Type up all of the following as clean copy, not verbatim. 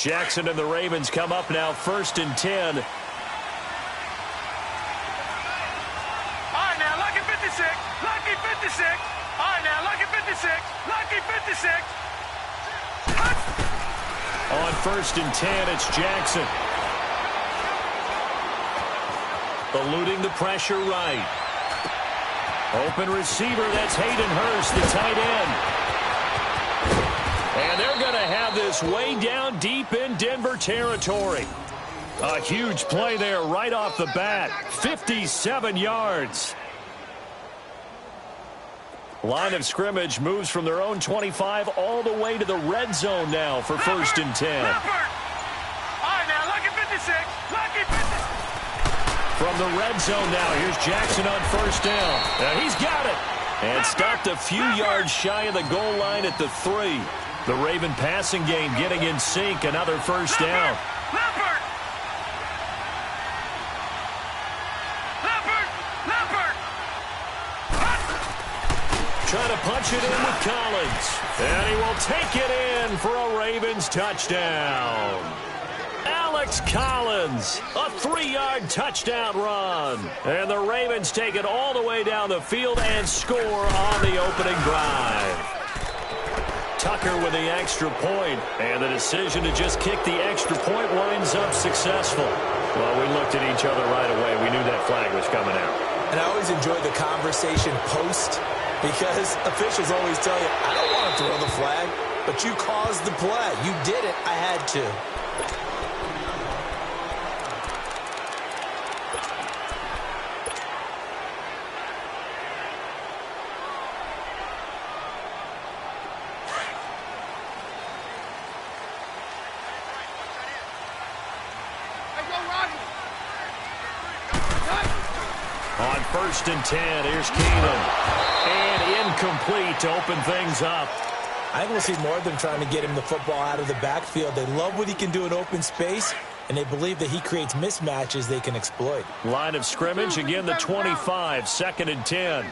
Jackson and the Ravens come up now 1st and 10. All right, now, lucky 56. Lucky 56. All right, now, lucky 56. Lucky 56. On 1st and 10, it's Jackson. Eluding the pressure right. Open receiver, that's Hayden Hurst, the tight end. And they're going to have this way down deep in Denver territory. A huge play there right off the bat. 57 yards. Line of scrimmage moves from their own 25 all the way to the red zone now for 1st and 10. All right, now, lucky 56. Lucky 56. From the red zone now, here's Jackson on 1st down. He's got it. And stopped a few yards shy of the goal line at the 3. The Raven passing game getting in sync. Another 1st down. Trying to punch it in with Collins. And he will take it in for a Ravens touchdown. Alex Collins, a 3-yard touchdown run. And the Ravens take it all the way down the field and score on the opening drive. Tucker with the extra point, and the decision to just kick the extra point winds up successful. Well, we looked at each other right away. We knew that flag was coming out. And I always enjoy the conversation post, because officials always tell you, I don't want to throw the flag, but you caused the play. You did it. I had to. On 1st and 10, here's Keenum. And incomplete to open things up. I think we'll see more of them trying to get him the football out of the backfield. They love what he can do in open space, and they believe that he creates mismatches they can exploit. Line of scrimmage, again the 25, 2nd and 10.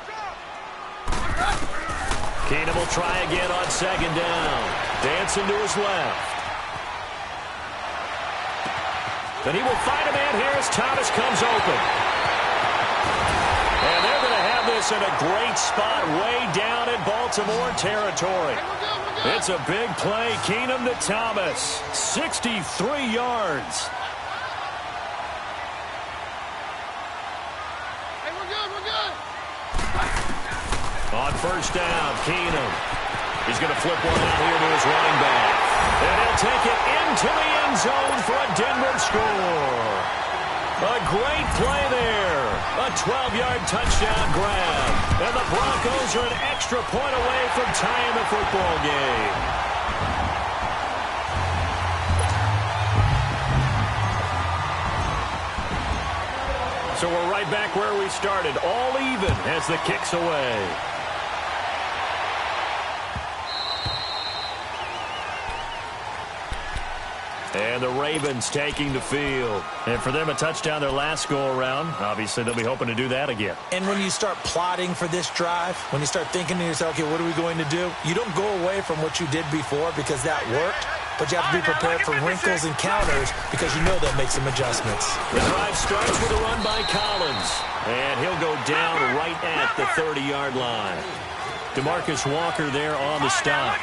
Keenum will try again on 2nd down. Dancing to his left. And he will find a man here as Thomas comes open. And they're going to have this in a great spot way down in Baltimore territory. It's a big play. Keenum to Thomas. 63 yards. Hey, we're good. On 1st down, Keenum. He's going to flip one out here to his running back. And he'll take it into the end zone for a Denver score. A great play there. A 12-yard touchdown grab. And the Broncos are an extra point away from tying the football game. So we're right back where we started. All even as the kick's away. And the Ravens taking the field. And for them, a touchdown their last go-around. Obviously, they'll be hoping to do that again. And when you start plotting for this drive, when you start thinking to yourself, okay, what are we going to do? You don't go away from what you did before because that worked. But you have to be prepared for wrinkles and counters because you know they'll make some adjustments. The drive starts with a run by Collins. And he'll go down right at the 30-yard line. DeMarcus Walker there on the stop.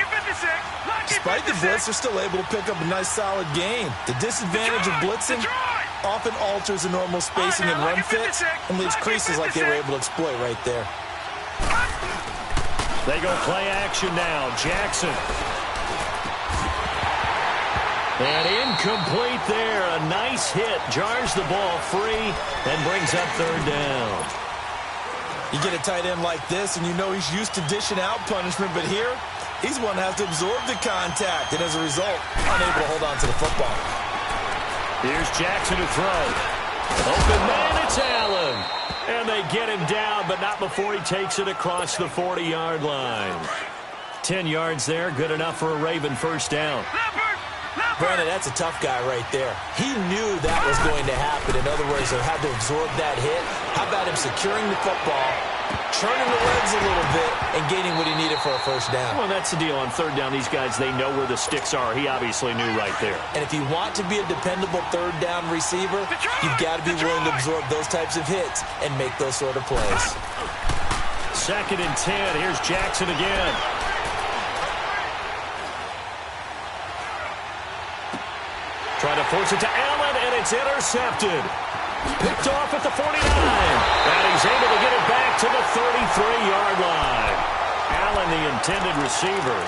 Despite the blitz, they're still able to pick up a nice, solid gain. The disadvantage of blitzing often alters the normal spacing and run fits and leaves creases like they were able to exploit right there. They go play action now. Jackson. And incomplete there. A nice hit. Jars the ball free and brings up 3rd down. You get a tight end like this, and you know he's used to dishing out punishment, but here, he's one that has to absorb the contact, and as a result, unable to hold on to the football. Here's Jackson to throw. Open man, it's Allen. And they get him down, but not before he takes it across the 40-yard line. 10 yards there, good enough for a Raven 1st down. Brandon, that's a tough guy right there. He knew that was going to happen. In other words, he had to absorb that hit. How about him securing the football churning the legs a little bit and gaining what he needed for a first down. Well, that's the deal. On third down, these guys, they know where the sticks are. He obviously knew right there. And if you want to be a dependable third down receiver, you've got to be willing to absorb those types of hits and make those sort of plays. 2nd and 10. Here's Jackson again. Trying to force it to Allen, and it's intercepted. Picked off at the 49. And he's able to get it back to the 33-yard line. Allen, the intended receiver.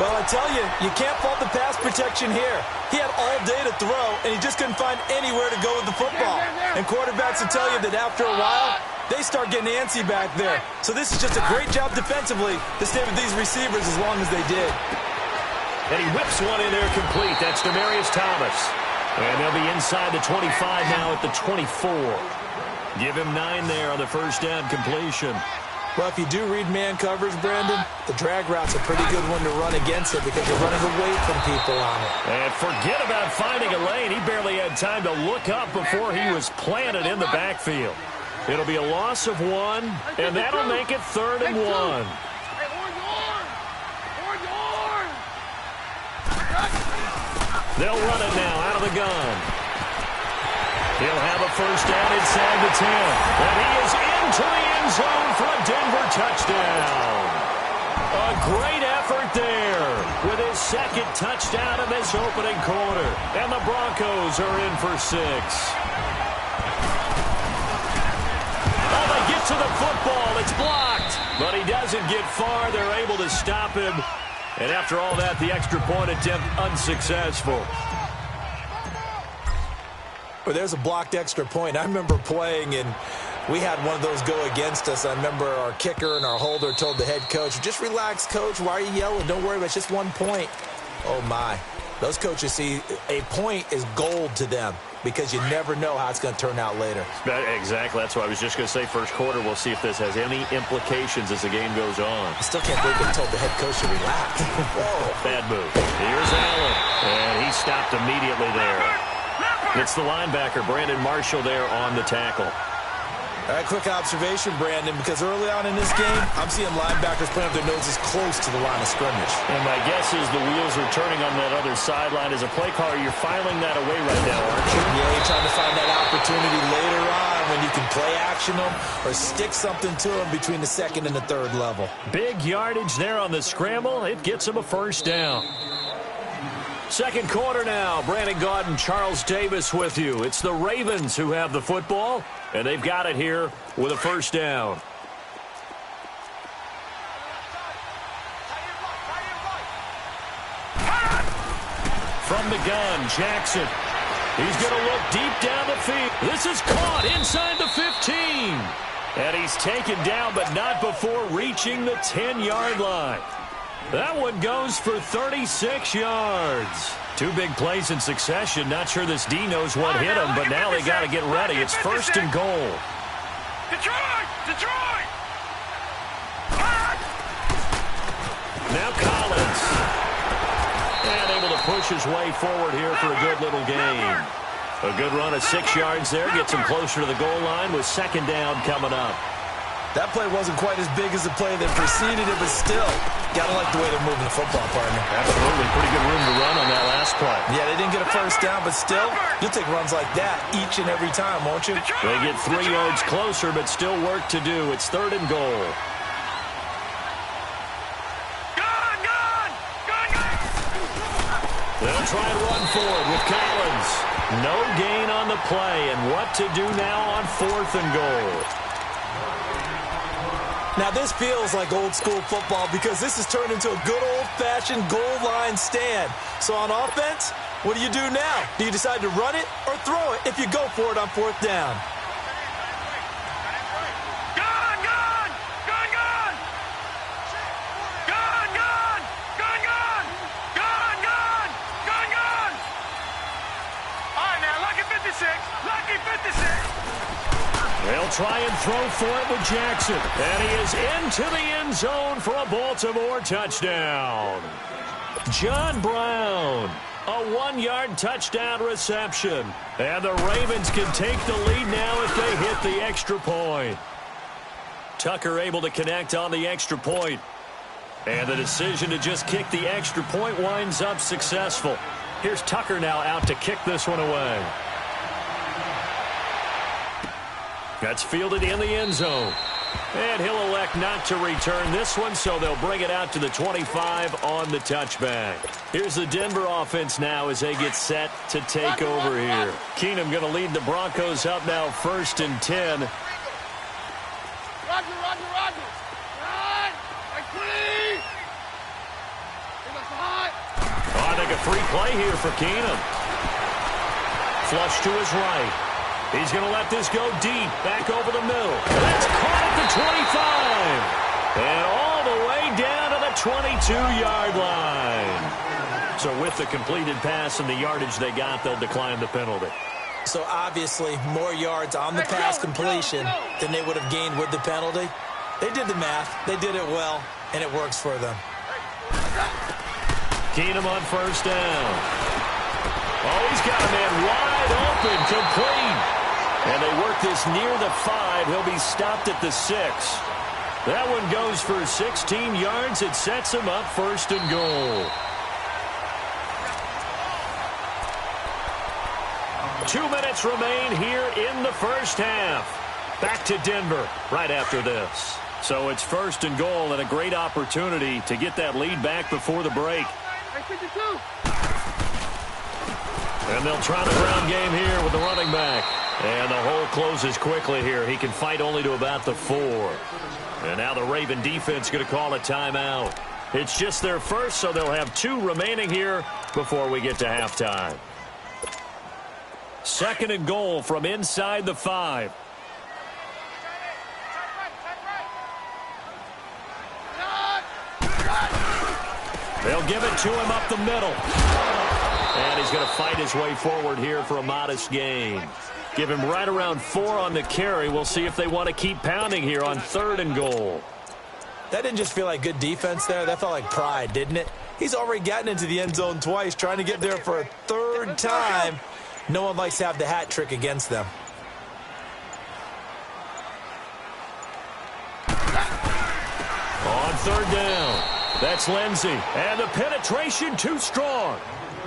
Well, I tell you, you can't fault the pass protection here. He had all day to throw, and he just couldn't find anywhere to go with the football. And quarterbacks will tell you that after a while, they start getting antsy back there. So this is just a great job defensively to stay with these receivers as long as they did. And he whips one in there complete. That's Demaryius Thomas. And they'll be inside the 25 now at the 24. Give him 9 there on the first down completion. Well, if you do read man coverage, Brandon, the drag route's a pretty good one to run against it because you're running away from people on it. And forget about finding a lane. He barely had time to look up before he was planted in the backfield. It'll be a loss of 1, and that'll make it 3rd and 1. They'll run it now out of the gun. He'll have a first down inside the 10. And he is into the end zone for a Denver touchdown. A great effort there with his 2nd touchdown in this opening quarter. And the Broncos are in for 6. Oh, they get to the football. It's blocked. But he doesn't get far. They're able to stop him. And after all that, the extra point attempt unsuccessful. Well, there's a blocked extra point. I remember playing, and we had one of those go against us. I remember our kicker and our holder told the head coach, just relax, coach. Why are you yelling? Don't worry about it. It's just 1 point. Oh, my. Those coaches see a point is gold to them because you never know how it's going to turn out later. Exactly. That's what I was just going to say. First quarter, we'll see if this has any implications as the game goes on. I still can't believe they told the head coach to relax. Whoa. Bad move. Here's Allen. And he stopped immediately there. It's the linebacker, Brandon Marshall, there on the tackle. All right, quick observation, Brandon, because early on in this game, I'm seeing linebackers putting up their noses close to the line of scrimmage. And my guess is the wheels are turning on that other sideline. As a play caller, you're filing that away right now, aren't you? Yeah, you're trying to find that opportunity later on when you can play action them or stick something to them between the 2nd and the 3rd level. Big yardage there on the scramble. It gets him a first down. 2nd quarter now. Brandon Gaudin, Charles Davis with you. It's the Ravens who have the football, and they've got it here with a first down. From the gun, Jackson. He's going to look deep down the field. This is caught inside the 15. And he's taken down, but not before reaching the 10-yard line. That one goes for 36 yards. 2 big plays in succession. Not sure this D knows what hit him, but now they got to get ready. It's 1st and goal. Detroit! Detroit! Now Collins. And able to push his way forward here for a good little gain. A good run of 6 yards there. Gets him closer to the goal line with 2nd down coming up. That play wasn't quite as big as the play that preceded it, but still, got to like the way they're moving the football, partner. Absolutely. Pretty good room to run on that last play. Yeah, they didn't get a first down, but still, you'll take runs like that each and every time, won't you? They get 3 yards closer, but still work to do. It's 3rd and goal. They'll try and run forward with Collins. No gain on the play, and what to do now on 4th and goal. Now, this feels like old-school football because this has turned into a good old-fashioned goal line stand. So on offense, what do you do now? Do you decide to run it or throw it if you go for it on 4th down? Lucky 56. They'll try and throw for it with Jackson. And he is into the end zone for a Baltimore touchdown. John Brown, a 1-yard touchdown reception. And the Ravens can take the lead now if they hit the extra point. Tucker able to connect on the extra point. And the decision to just kick the extra point winds up successful. Here's Tucker now out to kick this one away. That's fielded in the end zone. And he'll elect not to return this one, so they'll bring it out to the 25 on the touchback. Here's the Denver offense now as they get set to take over here. Keenum going to lead the Broncos up now 1st and 10. Roger. I think a free play here for Keenum. Flush to his right. He's going to let this go deep, back over the middle. That's caught at the 25. And all the way down to the 22-yard line. So with the completed pass and the yardage they got, they'll decline the penalty. So obviously more yards on the pass completion than they would have gained with the penalty. They did the math. They did it well, and it works for them. Keenum on 1st down. Oh, he's got a man wide open, complete. And they work this near the 5. He'll be stopped at the 6. That one goes for 16 yards. It sets him up 1st and goal. 2 minutes remain here in the first half. Back to Denver right after this. So it's 1st and goal and a great opportunity to get that lead back before the break. And they'll try the ground game here with the running back. And the hole closes quickly here. He can fight only to about the 4. And now the Raven defense going to call a timeout. It's just their first, so they'll have 2 remaining here before we get to halftime. 2nd and goal from inside the 5. They'll give it to him up the middle. And he's going to fight his way forward here for a modest gain. Give him right around 4 on the carry. We'll see if they want to keep pounding here on 3rd and goal. That didn't just feel like good defense there. That felt like pride, didn't it? He's already gotten into the end zone twice, trying to get there for a 3rd time. No one likes to have the hat trick against them. On 3rd down, that's Lindsey. And the penetration too strong.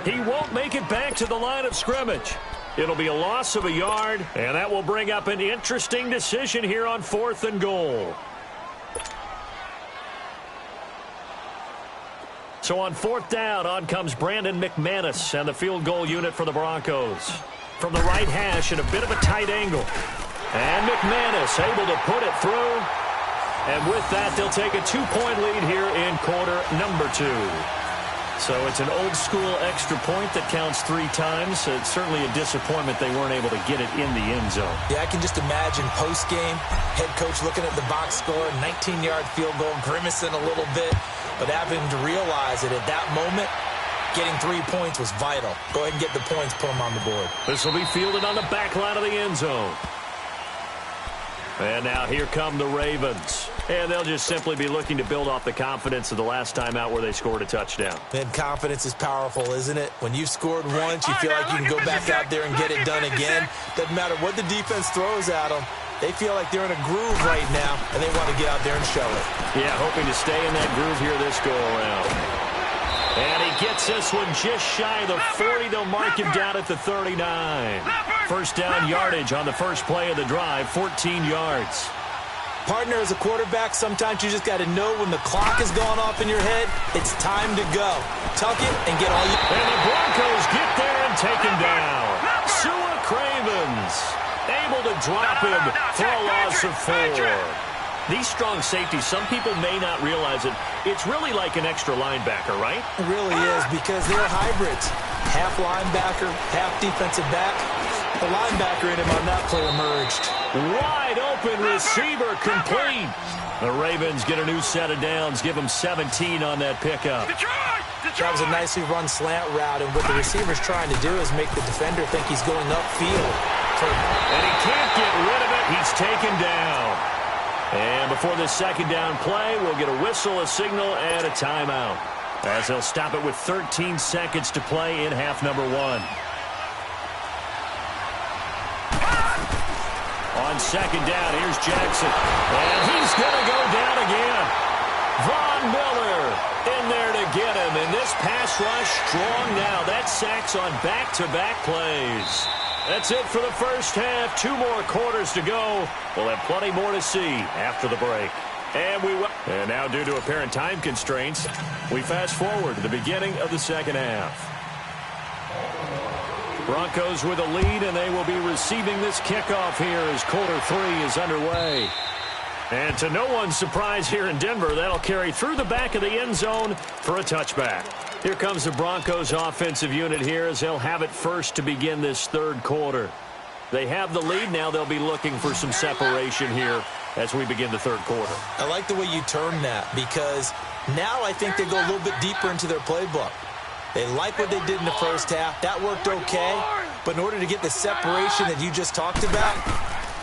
He won't make it back to the line of scrimmage. It'll be a loss of a yard, and that will bring up an interesting decision here on 4th and goal. So on 4th down, on comes Brandon McManus and the field goal unit for the Broncos. From the right hash at a bit of a tight angle. And McManus able to put it through. And with that, they'll take a 2-point lead here in quarter number 2. So it's an old-school extra point that counts 3 times. It's certainly a disappointment they weren't able to get it in the end zone. Yeah, I can just imagine post-game, head coach looking at the box score, 19-yard field goal, grimacing a little bit, but having to realize that at that moment, getting 3 points was vital. Go ahead and get the points, put them on the board. This will be fielded on the back line of the end zone. And now here come the Ravens. And they'll just simply be looking to build off the confidence of the last time out where they scored a touchdown. And confidence is powerful, isn't it? When you've scored once, you feel like you can go back out there and get it done again. Doesn't matter what the defense throws at them. They feel like they're in a groove right now, and they want to get out there and show it. Yeah, hoping to stay in that groove here this go-around. And he gets this one just shy of the 40. They'll mark him down at the 39. First down yardage on the first play of the drive, 14 yards. Partner, as a quarterback, sometimes you just got to know when the clock is going off in your head, it's time to go. Tuck it and get all you... And the Broncos get there and take him down. Sua Cravens able to drop him for a loss of 4. These strong safeties, some people may not realize it. It's really like an extra linebacker, right? It really is, because they're hybrids. Half linebacker, half defensive back. The linebacker in him on that play emerged. Wide open receiver complete. The Ravens get a new set of downs. Give them 17 on that pickup. That was a nicely run slant route, and what the receiver's trying to do is make the defender think he's going upfield. And he can't get rid of it. He's taken down. And before this second down play, we'll get a whistle, a signal, and a timeout, as they'll stop it with 13 seconds to play in half number 1. On On second down, here's Jackson. And he's going to go down again. Von Miller in there to get him. And this pass rush strong now. That's sacks on back-to-back plays. That's it for the first half. 2 more quarters to go. We'll have plenty more to see after the break. And now, due to apparent time constraints, we fast forward to the beginning of the second half. Broncos with a lead, and they will be receiving this kickoff here as quarter 3 is underway. And to no one's surprise here in Denver, that'll carry through the back of the end zone for a touchback. Here comes the Broncos offensive unit here as they'll have it first to begin this third quarter. They have the lead. Now they'll be looking for some separation here as we begin the third quarter. I like the way you term that because now I think they go a little bit deeper into their playbook. They like what they did in the first half. That worked okay. But in order to get the separation that you just talked about,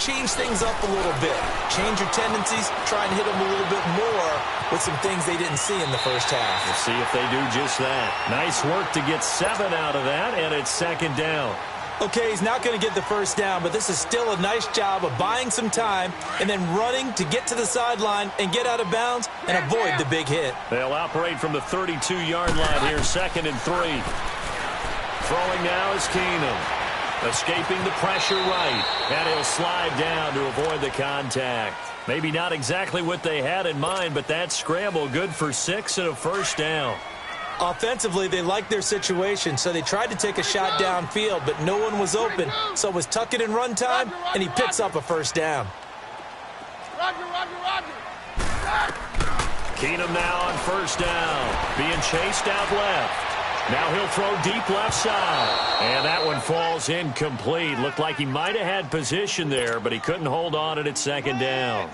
change things up a little bit. Change your tendencies. Try and hit them a little bit more with some things they didn't see in the first half. We'll see if they do just that. Nice work to get 7 out of that, and it's second down. Okay, he's not going to get the first down, but this is still a nice job of buying some time and then running to get to the sideline and get out of bounds and avoid the big hit. They'll operate from the 32-yard line here, 2nd and 3. Throwing now is Keenum. Escaping the pressure right, and he'll slide down to avoid the contact. Maybe not exactly what they had in mind, but that scramble good for 6 and a first down. Offensively, they liked their situation, so they tried to take a shot downfield, but no one was open. So it was tuck it and run time, and he picks up a first down. Keenum now on first down, being chased out left. Now he'll throw deep left side, and that one falls incomplete. Looked like he might have had position there, but he couldn't hold on at second down.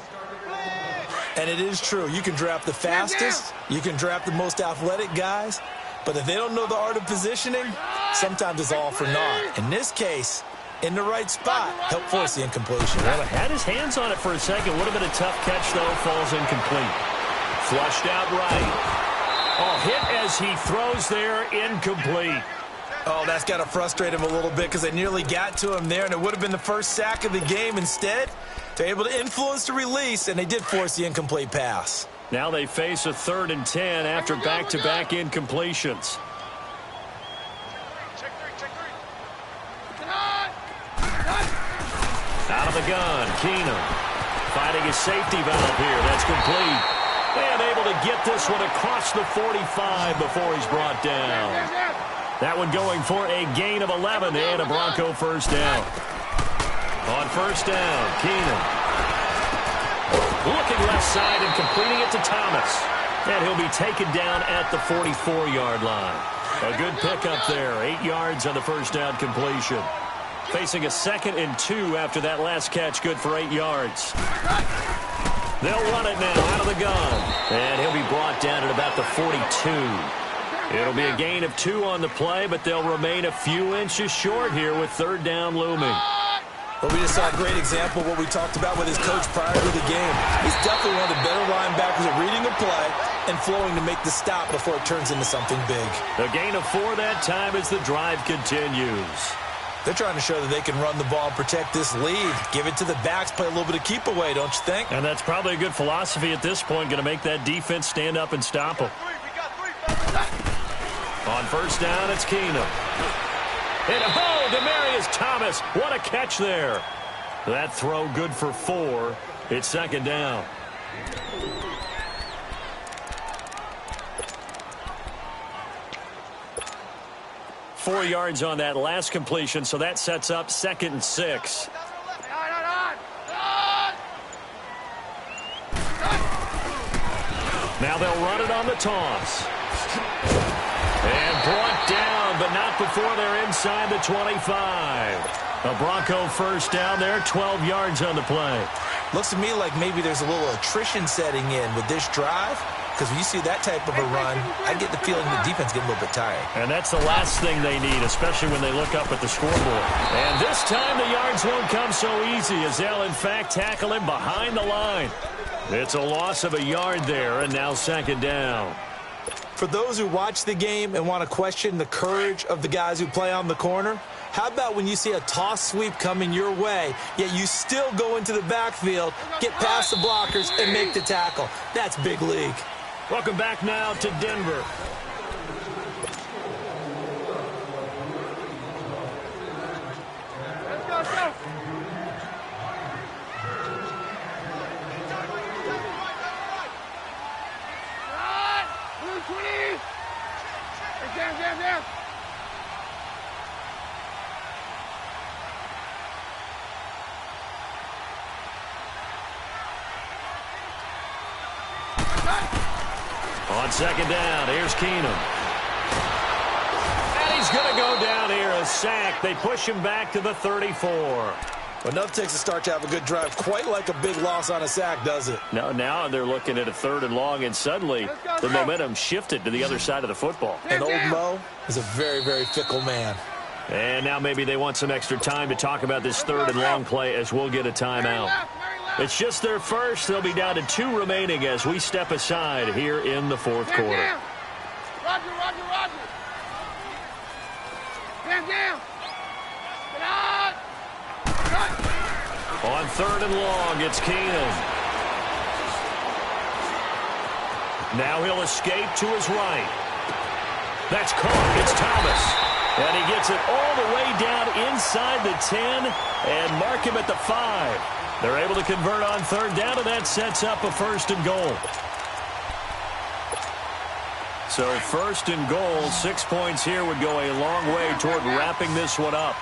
And it is true. You can draft the fastest. You can draft the most athletic guys. But if they don't know the art of positioning, sometimes it's all for naught. In this case, in the right spot, help force the incompletion. Well, had his hands on it for a second. Would have been a tough catch, though. Falls incomplete. Flushed out right. Oh, hit as he throws there. Incomplete. Oh, that's got to frustrate him a little bit because they nearly got to him there, and it would have been the first sack of the game. Instead, they're able to influence the release, and they did force the incomplete pass. Now they face a 3rd and 10 after back-to-back incompletions. Out of the gun, Keenum finding his safety valve here. That's complete. And able to get this one across the 45 before he's brought down. That one going for a gain of 11 and a Bronco first down. On first down, Keenum looking left side and completing it to Thomas. And he'll be taken down at the 44-yard line. A good pickup there, 8 yards on the first down completion. Facing a 2nd and 2 after that last catch, good for 8 yards. They'll run it now out of the gun. And he'll be brought down at about the 42. It'll be a gain of 2 on the play, but they'll remain a few inches short here with 3rd down looming. Well, we just saw a great example of what we talked about with his coach prior to the game. He's definitely one of the better linebackers at reading the play and flowing to make the stop before it turns into something big. A gain of 4 that time as the drive continues. They're trying to show that they can run the ball and protect this lead. Give it to the backs, play a little bit of keep away, don't you think? And that's probably a good philosophy at this point, going to make that defense stand up and stop them. On first down, it's Keenum. And Demaryius Thomas, what a catch there. That throw good for 4. It's 2nd down. Four yards on that last completion, so that sets up 2nd and 6. Now they'll run it on the toss. And brought down, but not before they're inside the 25. A Bronco first down there, 12 yards on the play. Looks to me like maybe there's a little attrition setting in with this drive. Because when you see that type of a run, I get the feeling the defense getting a little bit tired. And that's the last thing they need, especially when they look up at the scoreboard. And this time the yards won't come so easy as they'll, in fact, tackle him behind the line. It's a loss of a yard there, and now 2nd down. For those who watch the game and want to question the courage of the guys who play on the corner, How about when you see a toss sweep coming your way, yet you still go into the backfield, get past the blockers, and make the tackle? That's big league. Welcome back now to Denver. Let's go. Blue 20. Down. On second down, here's Keenum. And he's going to go down here, a sack. They push him back to the 34. Enough takes a start to have a good drive. Quite like a big loss on a sack, does it? Now they're looking at a 3rd and long, and suddenly the momentum shifted to the other side of the football. And old Mo is a very, very fickle man. And now maybe they want some extra time to talk about this 3rd and long play as we'll get a timeout. It's just their first. They'll be down to 2 remaining as we step aside here in the 4th quarter. Roger. Stand down. Get out. On 3rd and long, it's Keenum. Now he'll escape to his right. That's caught. It's Thomas. And he gets it all the way down inside the 10 and mark him at the 5. They're able to convert on 3rd down, and that sets up a 1st and goal. So 1st and goal, 6 points here would go a long way toward wrapping this one up.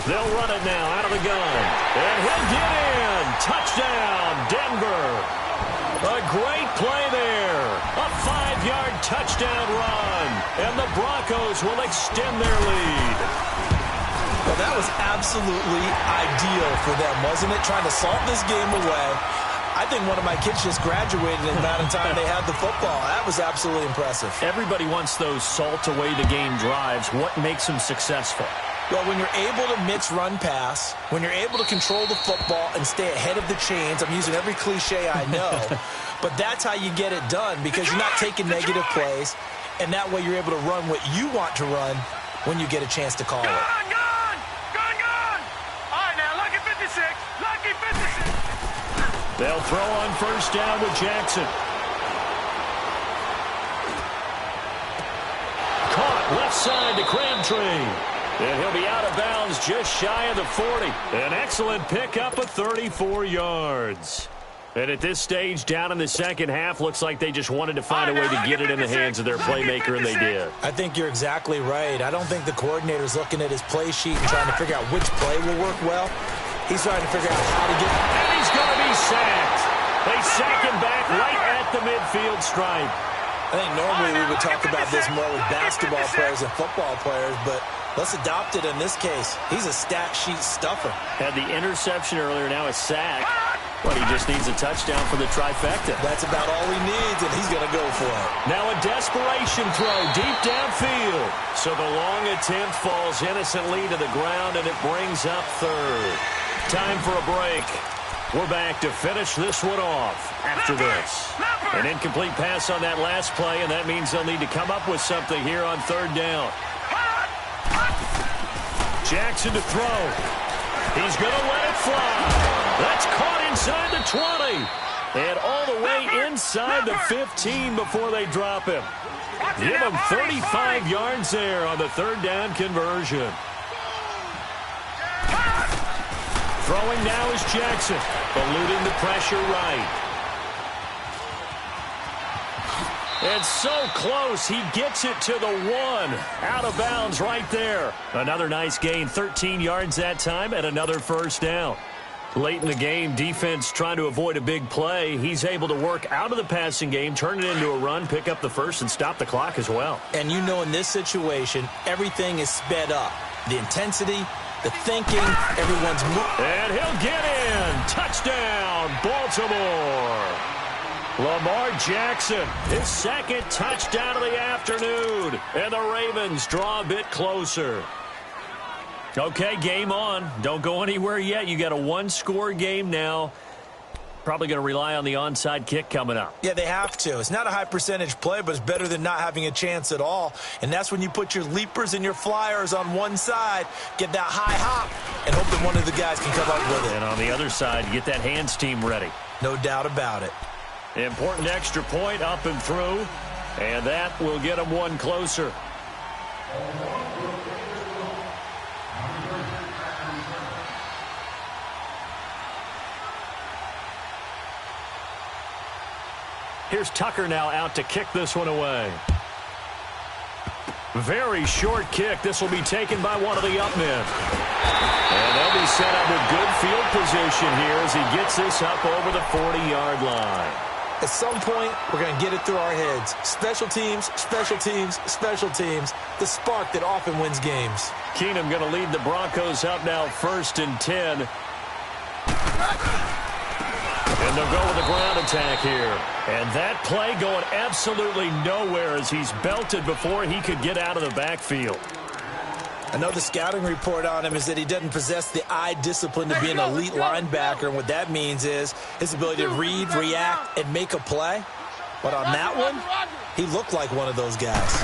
They'll run it now out of the gun. And he'll get in. Touchdown, Denver. A great play there. A 5-yard touchdown run. And the Broncos will extend their lead. Well, that was absolutely ideal for them, wasn't it? Trying to salt this game away. I think one of my kids just graduated in the amount of time they had the football. That was absolutely impressive. Everybody wants those salt away the game drives. What makes them successful? Well, when you're able to mix run-pass, when you're able to control the football and stay ahead of the chains, I'm using every cliche I know, but that's how you get it done because you're not taking negative plays, and that way you're able to run what you want to run when you get a chance to call it. Gone! All right, now, lucky 56. Lucky 56. They'll throw on 1st down with Jackson. Caught left side to Crabtree. And he'll be out of bounds just shy of the 40. An excellent pickup of 34 yards. And at this stage, down in the second half, looks like they just wanted to find a way to get it in the hands of their playmaker, and they did. I think you're exactly right. I don't think the coordinator's looking at his play sheet and trying to figure out which play will work well. He's trying to figure out how to get... And he's going to be sacked. They sack him back right at the midfield stripe. I think normally we would talk about this more with basketball players and football players, but let's adopt it in this case. He's a stat sheet stuffer. Had the interception earlier, now a sack. But he just needs a touchdown for the trifecta. That's about all he needs, and he's going to go for it. Now a desperation throw deep downfield. So the long attempt falls innocently to the ground, and it brings up 3rd. Time for a break. We're back to finish this one off after this. An incomplete pass on that last play, and that means they'll need to come up with something here on 3rd down. Jackson to throw. He's going to let it fly. That's caught inside the 20. And all the way inside the 15 before they drop him. Give him 35 yards there on the 3rd down conversion. Throwing now is Jackson, eluding the pressure right. And so close, he gets it to the 1. Out of bounds right there. Another nice gain, 13 yards that time, and another 1st down. Late in the game, defense trying to avoid a big play. He's able to work out of the passing game, turn it into a run, pick up the 1st, and stop the clock as well. And you know in this situation, everything is sped up. The intensity, the thinking, everyone's moving. And he'll get in. Touchdown, Baltimore. Lamar Jackson, his 2nd touchdown of the afternoon. And the Ravens draw a bit closer. Okay, game on. Don't go anywhere yet. You got a 1-score game now. Probably going to rely on the onside kick coming up. Yeah, they have to. It's not a high percentage play, but it's better than not having a chance at all. And that's when you put your leapers and your flyers on one side, get that high hop, and hope that one of the guys can come up with it. And on the other side, get that hands team ready. No doubt about it. Important extra point up and through, and that will get them one closer. Here's Tucker now out to kick this one away. Very short kick. This will be taken by one of the up men. And they'll be set up with good field position here as he gets this up over the 40-yard line. At some point, we're going to get it through our heads. Special teams, special teams, special teams. The spark that often wins games. Keenum going to lead the Broncos up now 1st and 10. And they'll go with a ground attack here. And that play going absolutely nowhere as he's belted before he could get out of the backfield. I know the scouting report on him is that he doesn't possess the eye discipline to be an elite linebacker. And what that means is his ability to read, react, and make a play. But on that one, he looked like one of those guys.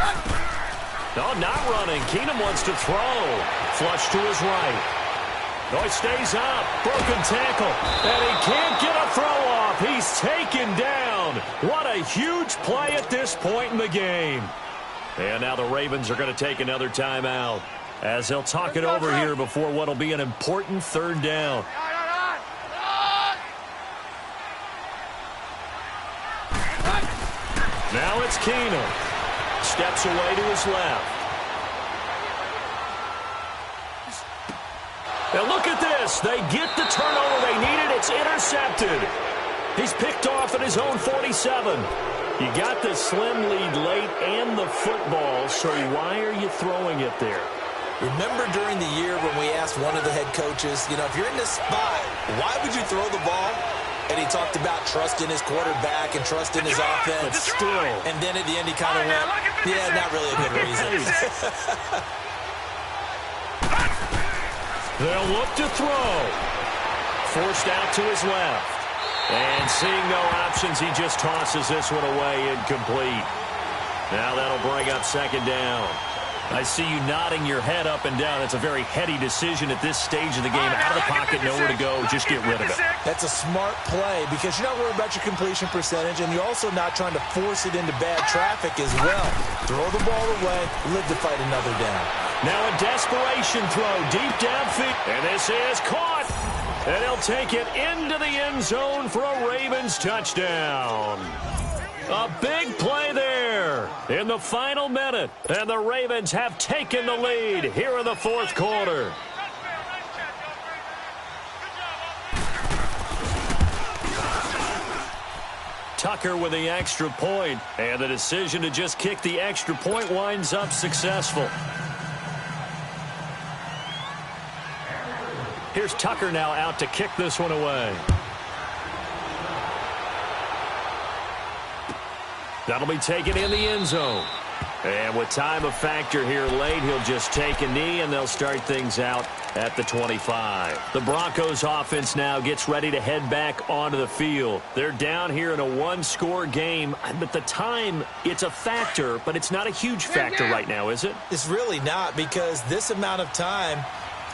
No, not running. Keenum wants to throw. Flush to his right. No, he stays up. Broken tackle. And he can't get a throw off. He's taken down. What a huge play at this point in the game. And now the Ravens are going to take another timeout as they'll talk it over here before what will be an important 3rd down. Now it's Keenum. Steps away to his left. Now look at this. They get the turnover they needed. It's intercepted. He's picked off at his own 47. You got the slim lead late and the football, so why are you throwing it there? Remember during the year when we asked one of the head coaches, if you're in this spot, why would you throw the ball? And he talked about trusting his quarterback and trusting his offense. But still. And then at the end he kind of went, yeah, not really a good reason. They'll look to throw. Forced out to his left. And seeing no options, he just tosses this one away incomplete. Now that'll bring up 2nd down. I see you nodding your head up and down. It's a very heady decision at this stage of the game. Out of the pocket, nowhere to go. Just get rid of it. That's a smart play because you're not worried about your completion percentage, and you're also not trying to force it into bad traffic as well. Throw the ball away, live to fight another down. Now a desperation throw deep downfield. And this is caught. And he'll take it into the end zone for a Ravens touchdown. A big play there in the final minute. And the Ravens have taken the lead here in the 4th quarter. Tucker with the extra point. And the decision to just kick the extra point winds up successful. Here's Tucker now out to kick this one away. That'll be taken in the end zone. And with time a factor here late, he'll just take a knee, and they'll start things out at the 25. The Broncos offense now gets ready to head back onto the field. They're down here in a 1-score game, but the time, it's a factor, but it's not a huge factor right now, is it? It's really not, because this amount of time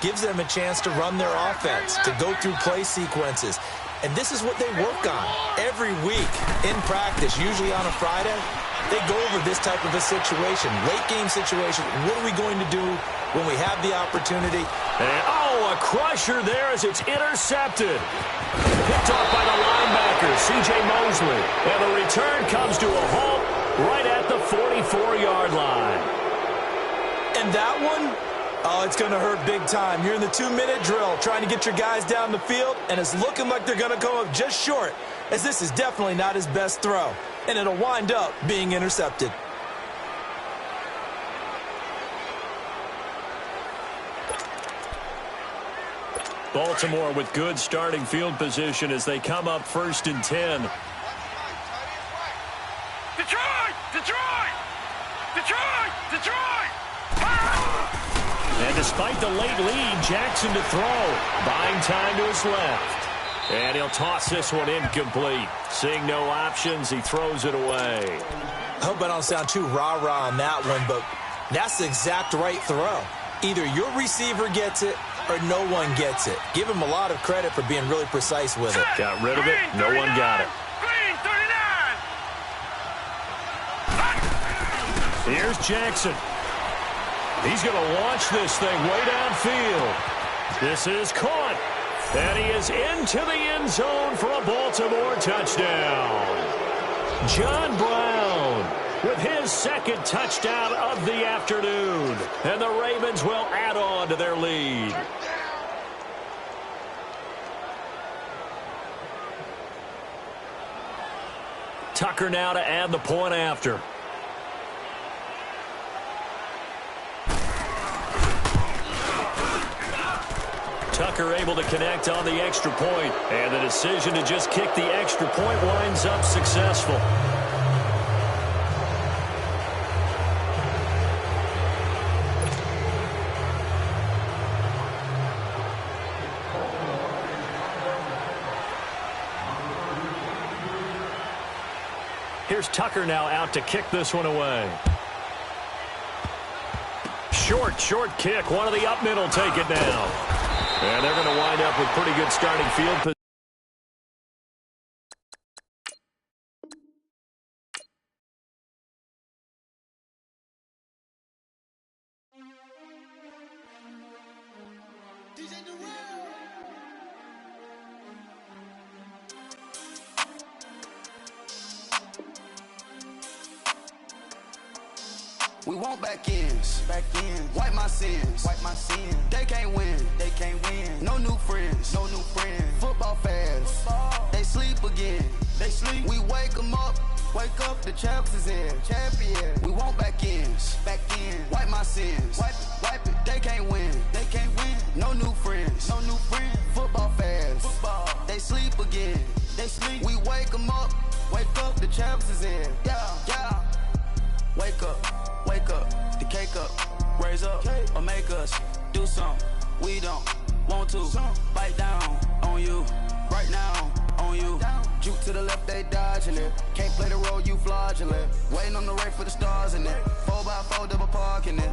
gives them a chance to run their offense, to go through play sequences. And this is what they work on every week in practice, usually on a Friday. They go over this type of a situation, late game situation. What are we going to do when we have the opportunity? And, a crusher there as it's intercepted. Picked off by the linebacker, C.J. Mosley. And the return comes to a halt right at the 44-yard line. And that one, it's going to hurt big time. You're in the 2-minute drill trying to get your guys down the field, and it's looking like they're going to come up just short, as this is definitely not his best throw, and it'll wind up being intercepted. Baltimore with good starting field position as they come up 1st and 10. Detroit! Detroit! Detroit! Detroit! And despite the late lead, Jackson to throw. Buying time to his left. And he'll toss this one incomplete. Seeing no options, he throws it away. I hope I don't sound too rah-rah on that one, but that's the exact right throw. Either your receiver gets it or no one gets it. Give him a lot of credit for being really precise with it. Got rid of it. No one got it. Green 39. Here's Jackson. He's going to launch this thing way downfield. This is caught. And he is into the end zone for a Baltimore touchdown. John Brown with his second touchdown of the afternoon. And the Ravens will add on to their lead. Tucker now to add the point after. Tucker able to connect on the extra point, and the decision to just kick the extra point winds up successful. Here's Tucker now out to kick this one away. Short kick. One of the up middle take it down. And they're going to wind up with pretty good starting field position. We want back ends, wipe my sins, They can't win, No new friends, Football fans, they sleep again, We wake them up, the champs is in, We want back ends, wipe my sins, wipe it. They can't win, No new friends, Football fans, they sleep again, We wake them up, the champs is in, yeah. Wake up, the cake up, raise up, or make us do something we don't want to. Bite down on you, right now on you. Juke to the left, they dodging it. Can't play the role, you fraudulent. Waiting on the right for the stars in it. 4x4 double parking it.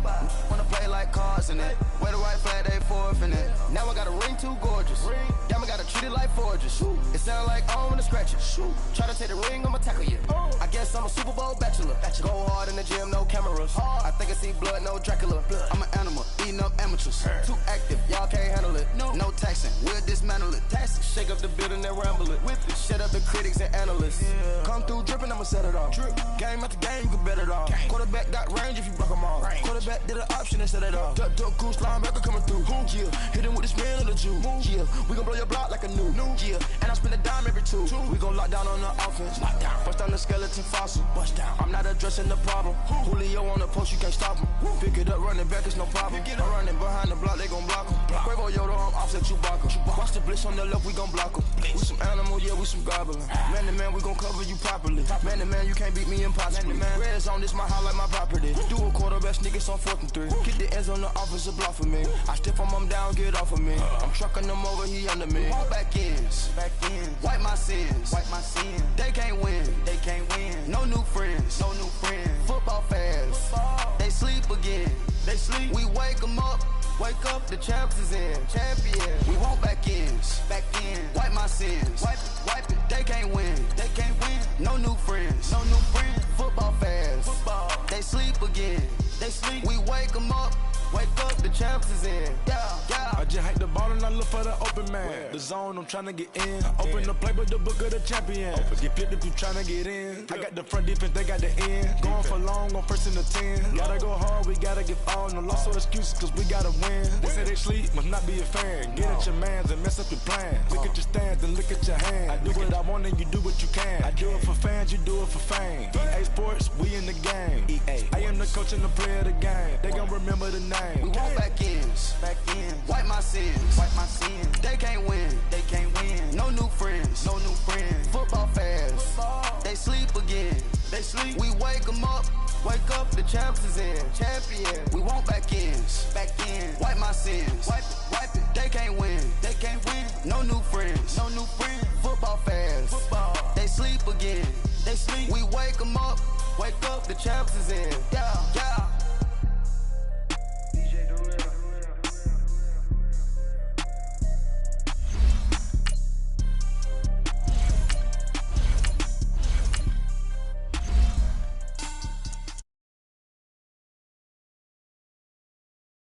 Wanna play like cars in it. Wear the right flag, they forfeiting it. Now I got a ring too gorgeous. Damn, I gotta treat it like forges. It sound like I wanna scratch it. Try to take the ring, I'ma tackle you. I guess I'm a Super Bowl bachelor. Go hard in the gym, no cameras. I think I see blood, no Dracula. I'm an animal, eating up amateurs. Too active, y'all can't handle it. No taxing, we'll dismantle it. Shake up the building and ramble it. Whip it, shut up the critics and analysts. Come through dripping, I'ma set it off. Game after game, you can bet it off. Quarterback got range if you block them off. Quarterback did an option and set it off. Duck goose linebacker coming through. Yeah, hit him with the spin of the Jew. Yeah, we gon' blow your block like a new. Yeah, and I spend a dime every two. We gon' lock down on the offense. Bust down the skeleton fossil. I'm not addressing the problem. Julio on the post, you can't stop him. Pick it up, running back, it's no problem. I'm running behind the block, they gon' block him. Quavo Yoda, I'm offset Chewbacca. Watch the blitz on the left, we gon' block him. We some animal, yeah, we some goblin. Man to man, we gon' cover you properly. Man to man, you can't beat me impossibly. Red zone, this my house like my property. Do a quarterback sneakers on 4th and 3. Kick the ends on the offensive block for me. I stiff him down, get off of me. I'm trucking them over, he under me. Back ends, wipe my sins, They can't win, No new friends, Football fans, they sleep again, We wake them up, the champs is in, We want back ends, wipe my sins, wipe it. They can't win, No new friends, Football fans, they sleep again, We wake them up, the champs is in, yeah. I just hate the ball and I look for the open man. The zone, I'm trying to get in. Open the play, but the book of the champion. Get flipped if you trying to get in. I got the front defense, they got the end. Going for long on 1st and the 10. Gotta go hard, we gotta get all. No loss or excuses, cause we gotta win. They say they sleep, must not be a fan. Get at your mans and mess up your plans. Look at your stands and look at your hands. I do what I want and you do what you can. I do it for fans, you do it for fame. EA Sports, we in the game. I am the coach and the player of the game. They gon' remember the name. We want back ends, wipe my sins, They can't win, No new friends, Football fans, they sleep again, We wake them up, the champs is in, We want back ends, wipe my sins, wipe it. They can't win, No new friends, sleep again. They sleep, we wake them up, the champs is in. Yeah, yeah.